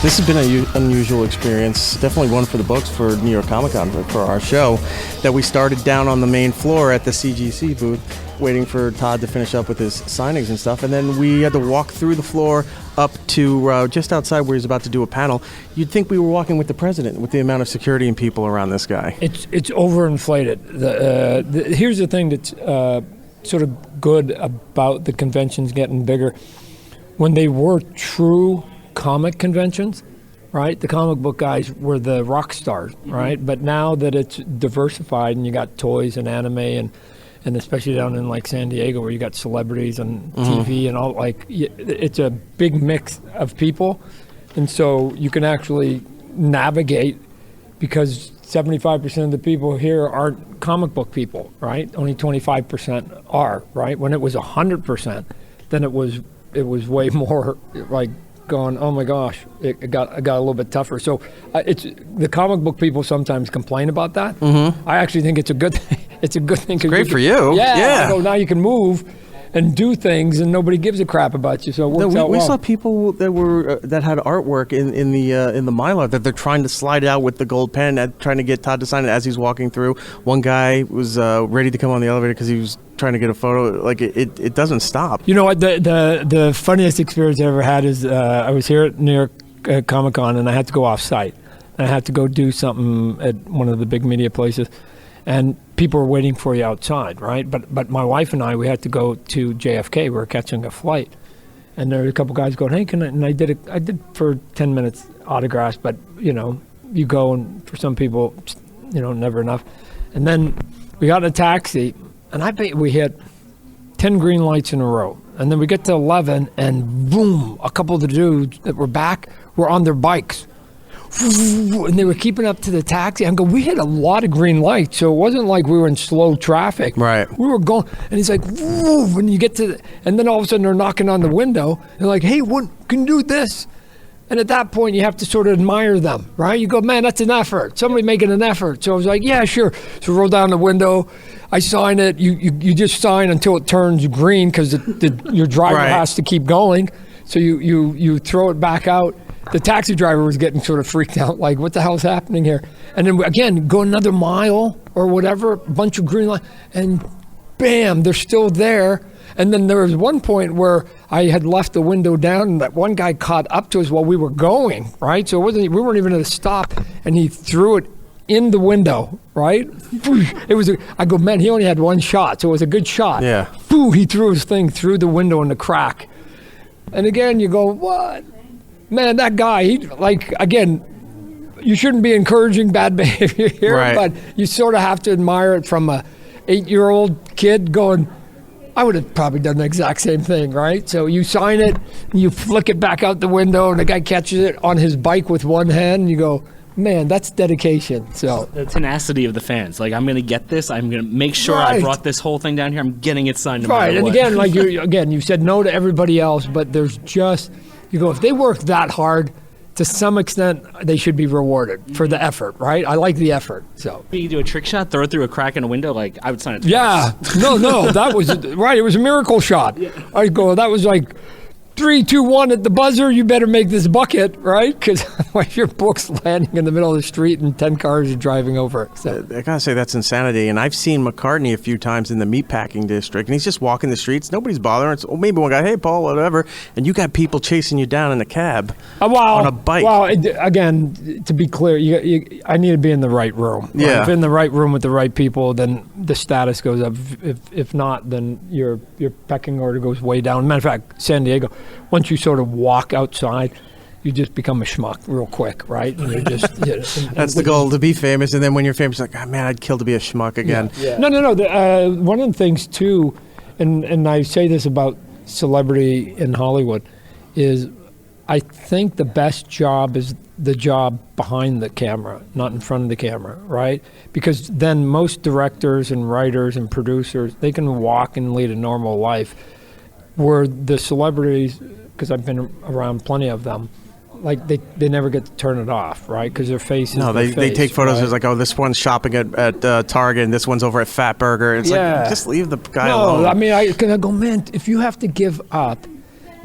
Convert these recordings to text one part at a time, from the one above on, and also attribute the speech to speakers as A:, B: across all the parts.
A: This has been an unusual experience, definitely one for the books for New York Comic Con for our show, that we started down on the main floor at the CGC booth waiting for Todd to finish up with his signings and stuff, and then we had to walk through the floor up to just outside where he's about to do a panel. You'd think we were walking with the president with the amount of security and people around this guy.
B: It's overinflated. Here's the thing that's sort of good about the conventions getting bigger. When they were true comic conventions, right? The comic book guys were the rock stars, right? But now that it's diversified and you got toys and anime and especially down in like San Diego where you got celebrities and TV and all, like it's a big mix of people. And so you can actually navigate because 75% of the people here aren't comic book people, right? Only 25% are, right? When it was 100%, then it was way more like going, oh my gosh, it got a little bit tougher. So it's the comic book people sometimes complain about that. I actually think it's a good thing. It's a good thing.
A: It's great for you.
B: Yeah. So now you can move and do things, and nobody gives a crap about you. So it works out
A: we
B: well.
A: saw people that had artwork in the Mylar that they're trying to slide out with the gold pen, trying to get Todd to sign it as he's walking through. One guy was ready to come on the elevator because he was trying to get a photo. Like it doesn't stop.
B: You know what? The funniest experience I ever had is I was here at New York Comic Con and I had to go off site. I had to go do something at one of the big media places. And people were waiting for you outside, right? But my wife and I, we had to go to JFK. We were catching a flight. And there were a couple guys going, hey, can I? And I did for 10 minutes autographs, but, you know, you go and for some people, you know, never enough. And then we got in a taxi, and I bet we hit 10 green lights in a row. And then we get to 11, and boom, a couple of the dudes that were back were on their bikes. And they were keeping up to the taxi. I go, we hit a lot of green lights, so it wasn't like we were in slow traffic.
A: Right.
B: We were going, and he's like, woo, when you get to, and then all of a sudden they're knocking on the window. They're like, hey, what can you do this? And at that point, you have to sort of admire them, right? You go, man, that's an effort. Somebody making an effort. So I was like, yeah, sure. So roll down the window. I sign it. You just sign until it turns green because your driver has to keep going. So you throw it back out. The taxi driver was getting sort of freaked out, like, what the hell is happening here? And then, again, go another mile or whatever, a bunch of green lights, and bam, they're still there. And then there was one point where I had left the window down, and that one guy caught up to us while we were going, right? So we weren't even at a stop, and he threw it in the window, right? I go, man, he only had one shot, so it was a good shot.
A: Yeah.
B: He threw his thing through the window in the crack. And again, you go, what? Man, that guy, again, you shouldn't be encouraging bad behavior here, but you sort of have to admire it from a 8-year-old kid going, I would have probably done the exact same thing, right? So you sign it, and you flick it back out the window, and the guy catches it on his bike with one hand, and you go, man, that's dedication. So
C: the tenacity of the fans. Like, I'm going to get this. I'm going to make sure I brought this whole thing down here. I'm getting it signed no matter what.
B: And again, you said no to everybody else, but there's just, you go, if they work that hard, to some extent, they should be rewarded for the effort, right? I like the effort, so.
C: You do a trick shot, throw it through a crack in a window, like, I would sign it twice.
B: Yeah, no, that was, right, it was a miracle shot. Yeah. I go, that was like 3, 2, 1 at the buzzer, you better make this bucket, right? Because otherwise your book's landing in the middle of the street and 10 cars are driving over it. So.
A: I gotta say, that's insanity. And I've seen McCartney a few times in the meatpacking district, and he's just walking the streets. Nobody's bothering. It's maybe one guy, hey, Paul, whatever. And you got people chasing you down in a cab on a bike.
B: Well, again, to be clear, I need to be in the right room. Right?
A: Yeah.
B: If in the right room with the right people, then the status goes up. If not, then your pecking order goes way down. Matter of fact, San Diego, once you sort of walk outside, you just become a schmuck real quick, right? And you're just,
A: that's the goal, to be famous. And then when you're famous, you're like, oh, man, I'd kill to be a schmuck again.
B: Yeah. No. One of the things, too, and I say this about celebrity in Hollywood, is I think the best job is the job behind the camera, not in front of the camera, right? Because then most directors and writers and producers, they can walk and lead a normal life, where the celebrities, because I've been around plenty of them, like they never get to turn it off, right? Because their face is
A: they take photos. It's like, oh, this one's shopping at Target, and this one's over at Fat Burger. It's like, just leave the guy alone.
B: No, I mean, I go, man, if you have to give up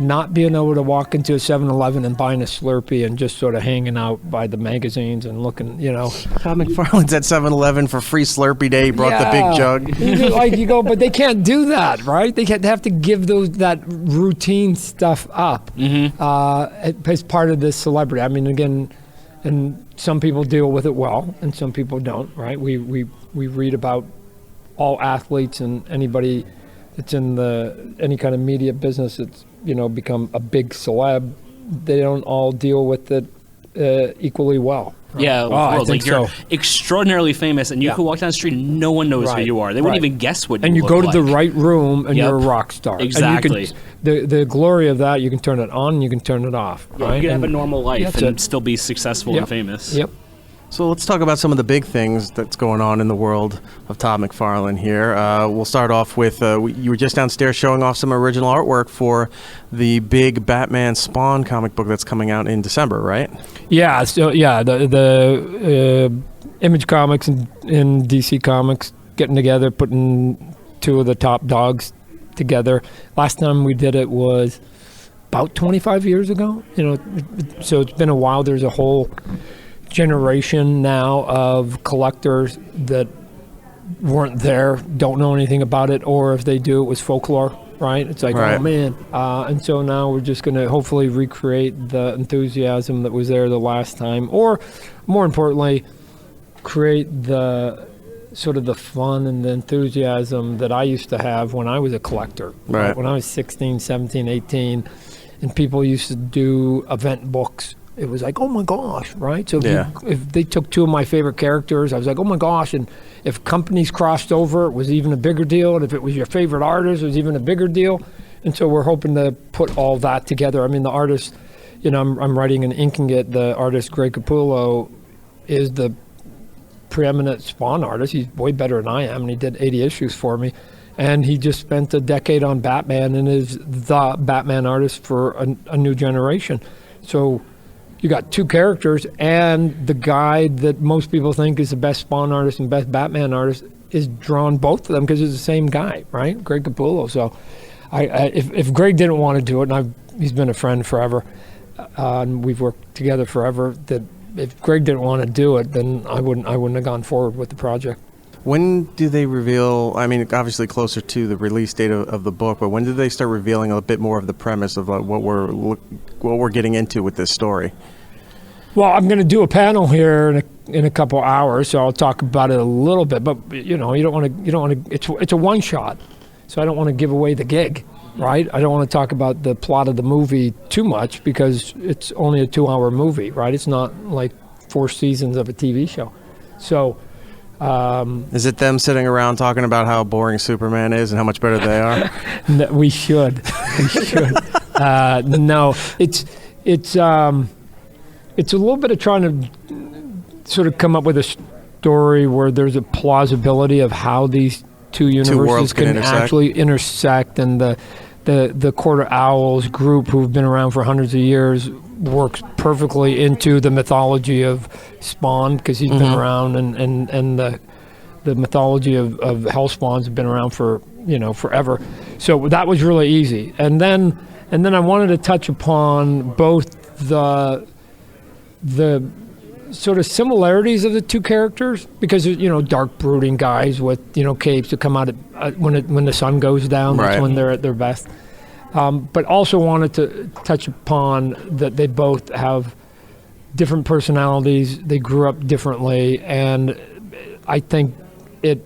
B: not being able to walk into a 7-Eleven and buying a Slurpee and just sort of hanging out by the magazines and looking,
A: Todd McFarlane's at 7-Eleven for free Slurpee day. He brought the big jug.
B: You go, but they can't do that, right? They have to give that routine stuff up as part of this celebrity. I mean, again, and some people deal with it well, and some people don't, right? We read about all athletes and anybody that's in any kind of media business that's become a big celeb. They don't all deal with it equally well. Right?
C: Yeah,
B: I think
C: you're
B: so.
C: extraordinarily famous, and you can walk down the street and no one knows who you are. They wouldn't even guess what you look like.
B: And you go to the right room, and you're a rock star.
C: Exactly.
B: And the glory of that, you can turn it on, and you can turn it off. Right?
C: You can have a normal life and still be successful and famous.
B: Yep.
A: So let's talk about some of the big things that's going on in the world of Todd McFarlane here. We'll start off with, you were just downstairs showing off some original artwork for the big Batman Spawn comic book that's coming out in December, right?
B: Yeah, so the Image Comics and DC Comics getting together, putting two of the top dogs together. Last time we did it was about 25 years ago. So it's been a while. There's a whole generation now of collectors that weren't there, don't know anything about it, or if they do, it was folklore, right? It's like, oh man. And so now we're just going to hopefully recreate the enthusiasm that was there the last time, or more importantly, create the sort of the fun and the enthusiasm that I used to have when I was a collector.
A: Right.
B: When I was 16, 17, 18, and people used to do event books. It was like, oh my gosh, right? So if they took two of my favorite characters, I was like, oh my gosh. And if companies crossed over, it was even a bigger deal. And if it was your favorite artist, it was even a bigger deal. And so we're hoping to put all that together. I mean, the artist, I'm writing and inking it. The artist, Greg Capullo, is the preeminent Spawn artist. He's way better than I am, and he did 80 issues for me. And he just spent a decade on Batman and is the Batman artist for a new generation. So you got two characters, and the guy that most people think is the best Spawn artist and best Batman artist is drawn both of them because it's the same guy, right? Greg Capullo. So if Greg didn't want to do it, and he's been a friend forever, and we've worked together forever, that if Greg didn't want to do it, then I wouldn't have gone forward with the project.
A: When do they reveal, I mean, obviously closer to the release date of the book, but when do they start revealing a bit more of the premise of what we're getting into with this story?
B: Well, I'm going to do a panel here in a couple hours, so I'll talk about it a little bit. But you don't want to. It's a one shot, so I don't want to give away the gig, right? I don't want to talk about the plot of the movie too much because it's only a 2-hour movie, right? It's not like 4 seasons of a TV show, so.
A: Is it them sitting around talking about how boring Superman is and how much better they are?
B: No, we should. No, it's a little bit of trying to sort of come up with a story where there's a plausibility of how these two universes can actually intersect, and the Court of Owls group, who've been around for hundreds of years, works perfectly into the mythology of Spawn because he's been around, and the mythology of Hellspawn's been around for forever. So that was really easy. And then I wanted to touch upon both the sort of similarities of the two characters, because dark brooding guys with capes that come out when the sun goes down. That's when they're at their best. But also wanted to touch upon that they both have different personalities. They grew up differently, and I think it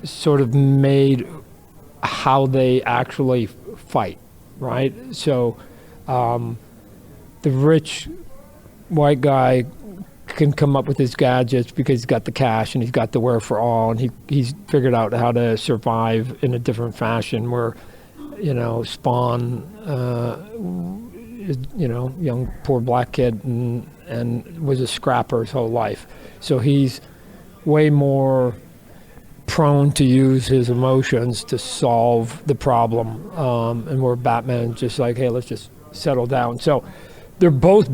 B: sort of made how they actually fight, right? So the rich white guy can come up with his gadgets because he's got the cash and he's got the wherewithal, and he's figured out how to survive in a different fashion, where Spawn is, young poor black kid and was a scrapper his whole life. So he's way more prone to use his emotions to solve the problem. And where Batman's just like, hey, let's just settle down. So they're both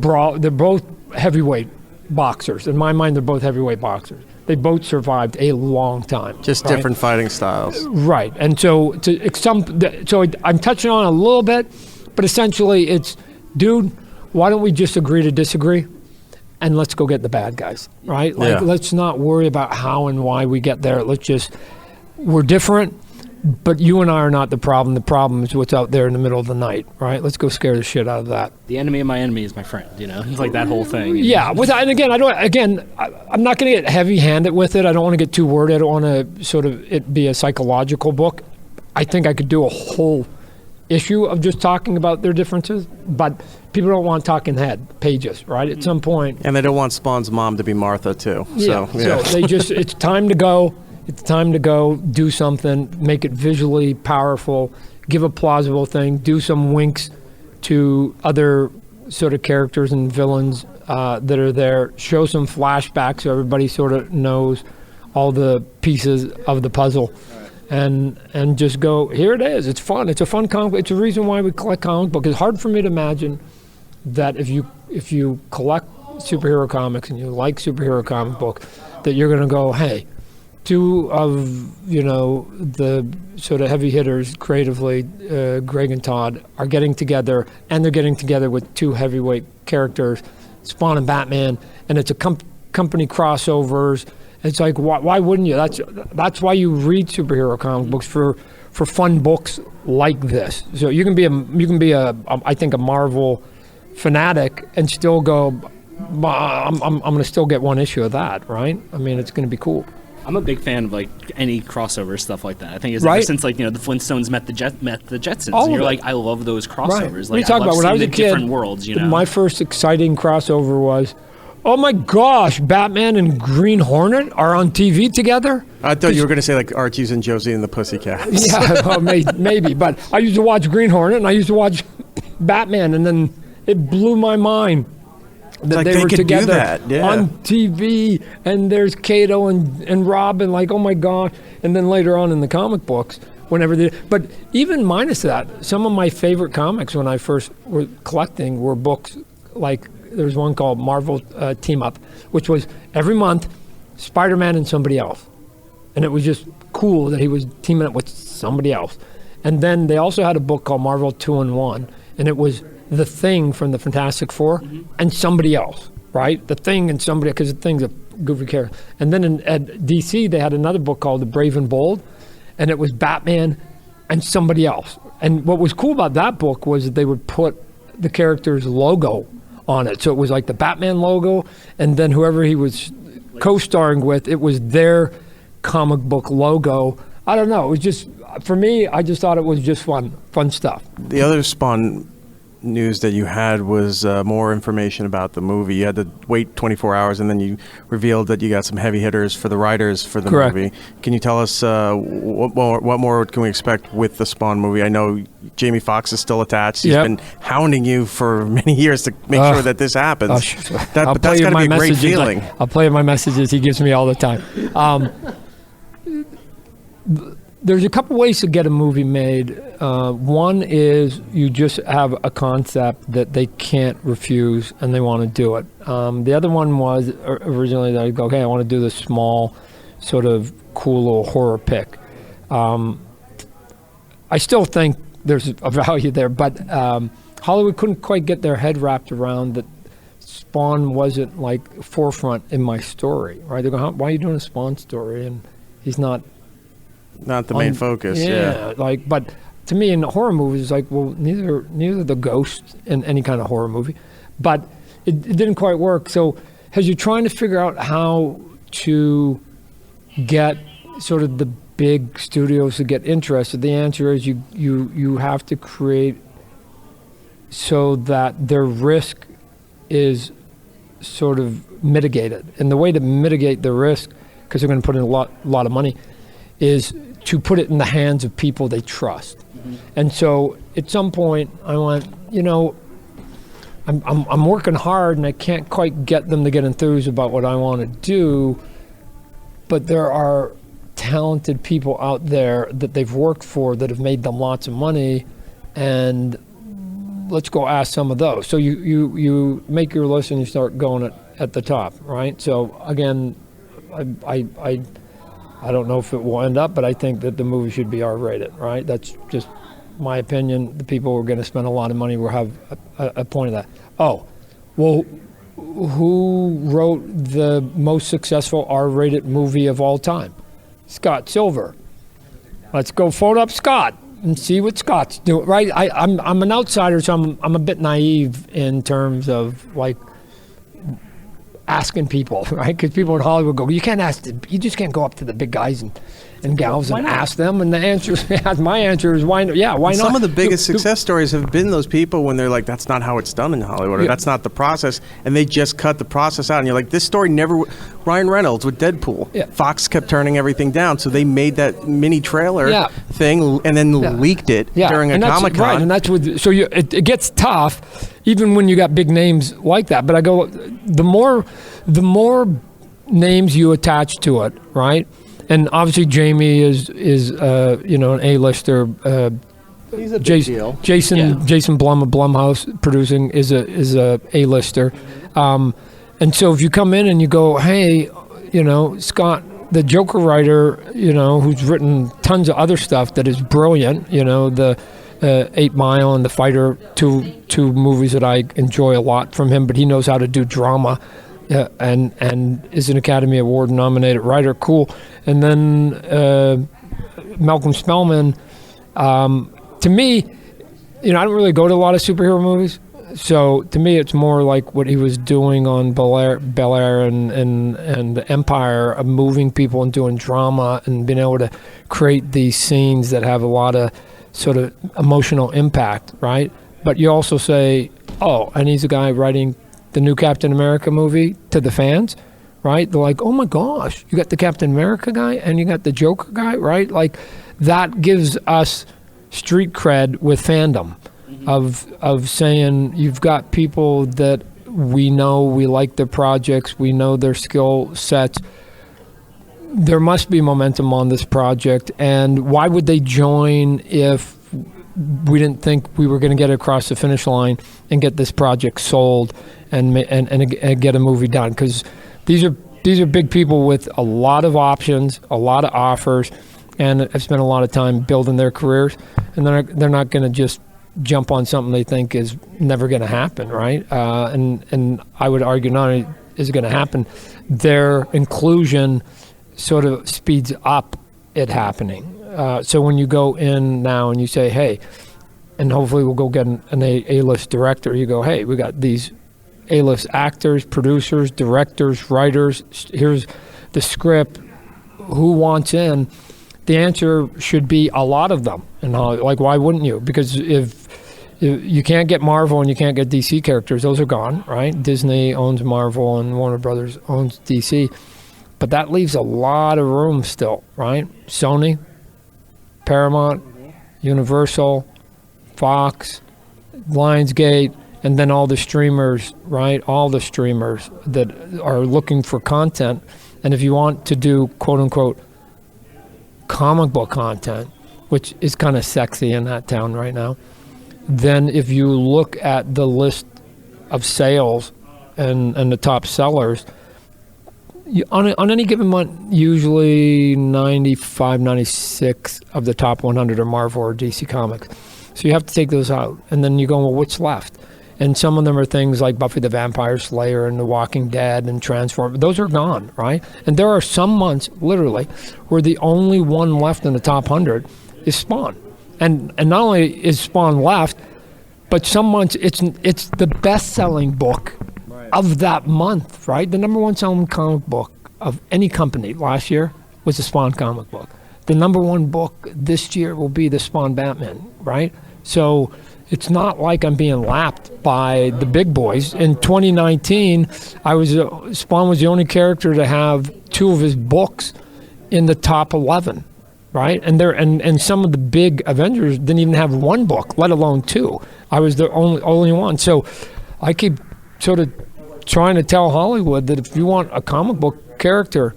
B: heavyweight boxers. In my mind, they're both heavyweight boxers. They both survived a long time.
A: Just right? Different fighting styles.
B: Right. And so I'm touching on a little bit, But essentially, it's, dude, why don't we just agree to disagree, and let's go get the bad guys, right? Like, let's not worry about how and why we get there. Let's just, we're different, but you and I are not the problem. The problem is what's out there in the middle of the night, right? Let's go scare the shit out of that.
C: The enemy of my enemy is my friend, you know? It's like that whole thing.
B: Yeah, and again, I'm not going to get heavy-handed with it. I don't want to get too wordy. I don't want to sort of it be a psychological book. I think I could do a whole issue of just talking about their differences, but people don't want talking head pages, right? At some point.
A: And they don't want Spawn's mom to be Martha, too.
B: So they just, it's time to go. It's time to go do something, make it visually powerful, give a plausible thing, do some winks to other sort of characters and villains that are there, show some flashbacks so everybody sort of knows all the pieces of the puzzle, and just go, here it is. It's fun. It's a fun comic book. It's a reason why we collect comic books. It's hard for me to imagine that if you collect superhero comics and you like superhero comic book, that you're going to go, hey, two of, the sort of heavy hitters creatively, Greg and Todd, are getting together, and they're getting together with two heavyweight characters, Spawn and Batman, and it's a company crossovers. It's like, why wouldn't you? That's why you read superhero comic books, for fun books like this. So you can be I think a Marvel fanatic and still go, I'm going to still get one issue of that, right? I mean, it's going to be cool.
C: I'm a big fan of like any crossover stuff like that. I think it's ever since the Flintstones met the Jetsons.
B: All
C: and you're
B: of
C: like, I love those crossovers.
B: Right.
C: Like,
B: you talk about when I was a kid,
C: different worlds.
B: My first exciting crossover was, oh my gosh, Batman and Green Hornet are on TV together.
A: I thought you were going to say like Archie's and Josie and the Pussycats.
B: Yeah, well, maybe. But I used to watch Green Hornet and I used to watch Batman, and then it blew my mind that
A: like
B: they were
A: could
B: together
A: do that. Yeah.
B: on TV, and there's Kato and Robin, like, oh my gosh. And then later on in the comic books, but even minus that, some of my favorite comics when I first were collecting were books like, there's one called Marvel Team Up, which was every month Spider-Man and somebody else. And it was just cool that he was teaming up with somebody else. And then they also had a book called Marvel 2-in-1, and it was the Thing from the Fantastic Four and somebody else, right? The Thing and somebody, because the Thing's a goofy character. And then at DC, they had another book called The Brave and Bold, and it was Batman and somebody else. And what was cool about that book was that they would put the character's logo on it. So it was like the Batman logo, and then whoever he was co-starring with, it was their comic book logo. I don't know. It was just, for me, I just thought it was just fun stuff.
A: The other Spawn news that you had was more information about the movie. You had to wait 24 hours, and then you revealed that you got some heavy hitters for the writers for the movie. Can you tell us what more can we expect with the Spawn movie? I know Jamie Foxx is still attached. He's been hounding you for many years to make sure that this happens. But that's got to be a great feeling.
B: I'll play my messages he gives me all the time. There's a couple ways to get a movie made. One is you just have a concept that they can't refuse and they want to do it. The other one was originally that I go, okay, I want to do this small, sort of cool little horror pick. I still think there's a value there, but Hollywood couldn't quite get their head wrapped around that Spawn wasn't like forefront in my story, right? They go, why are you doing a Spawn story? And he's not
A: the main focus. Yeah.
B: But to me in horror movies, it's like, well, neither the ghosts in any kind of horror movie, but it didn't quite work. So as you're trying to figure out how to get sort of the big studios to get interested, the answer is you have to create so that their risk is sort of mitigated. And the way to mitigate the risk, because they're going to put in a lot of money, is to put it in the hands of people they trust. And so at some point I went, I'm working hard and I can't quite get them to get enthused about what I want to do, but there are talented people out there that they've worked for that have made them lots of money, and let's go ask some of those. So you make your list and you start going at the top, right? So again, I don't know if it will end up, but I think that the movie should be R-rated, right? That's just my opinion, the people who are going to spend a lot of money will have a point of that. Oh, well, who wrote the most successful R-rated movie of all time? Scott Silver. Let's go phone up Scott and see what Scott's doing. Right? I'm an outsider, so I'm a bit naive in terms of like asking people, right? Because people in Hollywood go, you just can't go up to the big guys and gals and ask them. And the answer, my answer is why? Yeah, why not?
A: Some of the biggest success stories have been those people when they're like, that's not how it's done in Hollywood, or that's not the process, and they just cut the process out. And you're like, this story never. Ryan Reynolds with Deadpool. Yeah. Fox kept turning everything down, so they made that mini trailer thing and then leaked it during a Comic-Con.
B: Right, and that's what. So it gets tough, even when you got big names like that. But I go, the more names you attach to it, right? And obviously Jamie is an A-lister.
A: He's a big deal.
B: Jason Blum of Blumhouse producing is a A-lister. And so if you come in and you go, hey, Scott, the Joker writer, who's written tons of other stuff that is brilliant, the 8 Mile and The Fighter, two movies that I enjoy a lot from him, but he knows how to do drama. And is an Academy Award nominated writer, cool. And then Malcolm Spellman, to me, I don't really go to a lot of superhero movies, so to me it's more like what he was doing on Bel Air and Empire, of moving people and doing drama and being able to create these scenes that have a lot of sort of emotional impact, right? But you also say, oh, and he's a guy writing the new Captain America movie to the fans, right? They're like, oh my gosh, you got the Captain America guy and you got the Joker guy, right? Like that gives us street cred with fandom of saying you've got people that we know, we like their projects, we know their skill sets. There must be momentum on this project, and why would they join if we didn't think we were going to get across the finish line and get this project sold and get a movie done? Because these are big people with a lot of options, a lot of offers, and have spent a lot of time building their careers, and they're not going to just jump on something they think is never going to happen, right? And I would argue not only is it going to happen, their inclusion sort of speeds up it happening. So when you go in now and you say, hey, and hopefully we'll go get an A-list director, you go, hey, we got these A-list actors, producers, directors, writers, here's the script, who wants in? The answer should be a lot of them. And like, why wouldn't you? Because if you can't get Marvel and you can't get DC characters, those are gone, right? Disney owns Marvel and Warner Brothers owns DC. But that leaves a lot of room still, right? Sony, Paramount, Universal, Fox, Lionsgate, and then all the streamers, right? All the streamers that are looking for content. And if you want to do, quote unquote, comic book content, which is kind of sexy in that town right now, then if you look at the list of sales and the top sellers, on any given month, usually 95, 96 of the top 100 are Marvel or DC Comics. So you have to take those out. And then you go, well, what's left? And some of them are things like Buffy the Vampire Slayer and The Walking Dead and Transformers. Those are gone, right? And there are some months, literally, where the only one left in the top 100 is Spawn. And not only is Spawn left, but some months it's the best-selling book of that month, right? The number one selling comic book of any company last year was the Spawn comic book. The number one book this year will be the Spawn Batman, right? So it's not like I'm being lapped by the big boys. In 2019, Spawn was the only character to have 2 of his books in the top 11, right? And some of the big Avengers didn't even have 1 book, let alone 2. I was the only one. So I keep sort of trying to tell Hollywood that if you want a comic book character,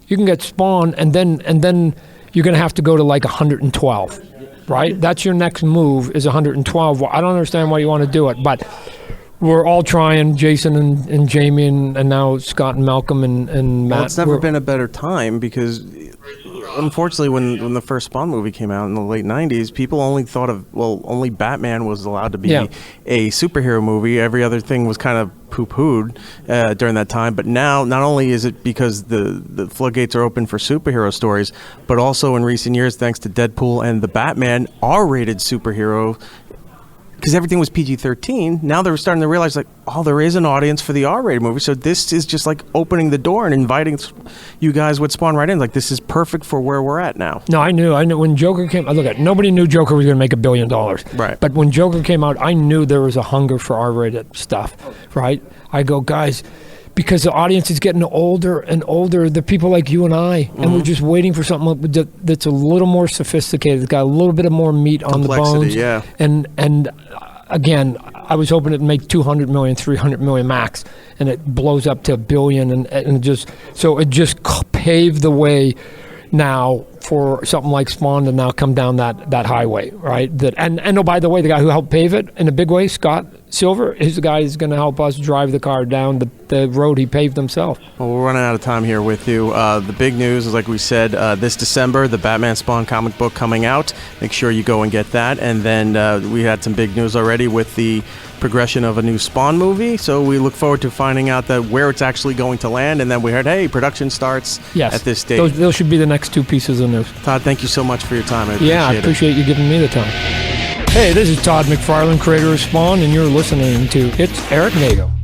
B: you can get Spawn, and then you're going to have to go to like 112. Right? That's your next move is 112. Well, I don't understand why you want to do it, but we're all trying, Jason and Jamie and now Scott and Malcolm and Matt.
A: Well, it's never been a better time because unfortunately, when the first Spawn movie came out in the late 90s, people only thought of, well, only Batman was allowed to be a superhero movie. Every other thing was kind of poo-pooed during that time. But now, not only is it because the floodgates are open for superhero stories, but also in recent years, thanks to Deadpool and the Batman, R-rated superhero, because everything was PG-13, now they're starting to realize, like, oh, there is an audience for the R-rated movie. So this is just like opening the door and inviting you guys with Spawn right in. Like, this is perfect for where we're at now.
B: No, I knew when Joker came. Look, nobody knew Joker was going to make $1 billion.
A: Right.
B: But when Joker came out, I knew there was a hunger for R-rated stuff. Right. I go, guys, because the audience is getting older and older. The people like you and I, and we're just waiting for something that's a little more sophisticated. It's got a little bit of more meat on the bones.
A: Yeah.
B: And again, I was hoping it'd make 200 million, 300 million max, and it blows up to $1 billion, and just paved the way now for something like Spawn to now come down that highway, right? And oh, by the way, the guy who helped pave it in a big way, Scott Silver, is the guy who's going to help us drive the car down the road he paved himself.
A: Well, we're running out of time here with you. The big news is, like we said, this December, the Batman Spawn comic book coming out. Make sure you go and get that. And then we had some big news already with the progression of a new Spawn movie. So we look forward to finding out where it's actually going to land. And then we heard, hey, production starts at this stage.
B: Those should be the next two pieces of news.
A: Todd, thank you so much for your time.
B: I appreciate you giving me the time. Hey, this is Todd McFarlane, creator of Spawn, and you're listening to It's Eric Nago.